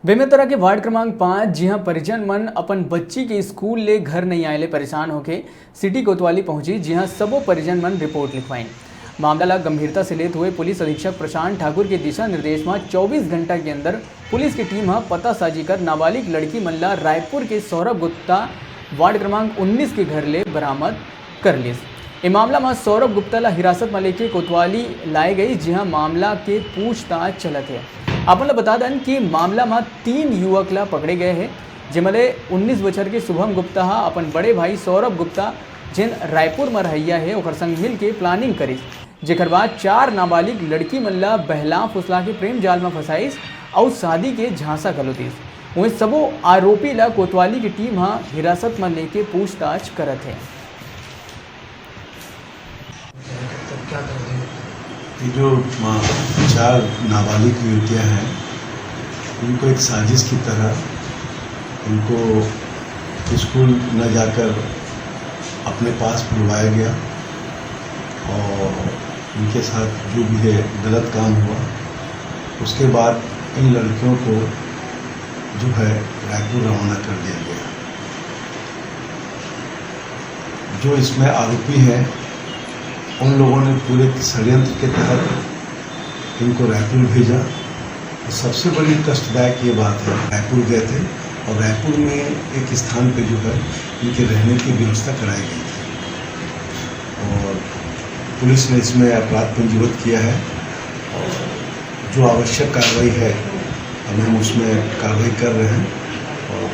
बेमेतरा के वार्ड क्रमांक 5 जहां परिजन मन अपन बच्ची के स्कूल ले घर नहीं आए परेशान होके सिटी कोतवाली पहुंची, जहां सबो परिजन मन रिपोर्ट लिखवाई। मामला ला गंभीरता से लेते हुए पुलिस अधीक्षक प्रशांत ठाकुर के दिशा निर्देश में 24 घंटा के अंदर पुलिस की टीम पतासाजी कर नाबालिग लड़की मन ला रायपुर के सौरभ गुप्ता वार्ड क्रमांक 19 के घर ले बरामद कर ली। इस मामला में सौरभ गुप्ता ला हिरासत में लेके कोतवाली लाए गई, जहां मामला के पूछताछ चलत है। अपन ला बता दें कि मामला में 3 युवक ला पकड़े गए हैं, जिमले 19 वर्ष के शुभम गुप्ता अपन बड़े भाई सौरभ गुप्ता जिन रायपुर में रहिया है ओकर संग मिल के प्लानिंग करी, जेकर बाद 4 नाबालिग लड़की मन ला बहला फुसला के प्रेम जाल में फंसाइस और शादी के झांसा गलोतीस। वहीं सबो आरोपी ला कोतवाली की टीम हिरासत में लेके पूछताछ करत है। ये जो 4 नाबालिग युवतियाँ हैं, उनको एक साजिश की तरह उनको स्कूल न जाकर अपने पास बुलवाया गया और उनके साथ जो भी है गलत काम हुआ। उसके बाद इन लड़कियों को जो है रायपुर रवाना कर दिया गया। जो इसमें आरोपी हैं उन लोगों ने पूरे षड्यंत्र के तहत इनको रायपुर भेजा। तो सबसे बड़ी कष्टदायक ये बात है, रायपुर गए थे और रायपुर में एक स्थान पे जो है इनके रहने की व्यवस्था कराई गई थी और पुलिस ने इसमें अपराध पंजीबद्ध किया है और जो आवश्यक कार्रवाई है अभी हम उसमें कार्रवाई कर रहे हैं और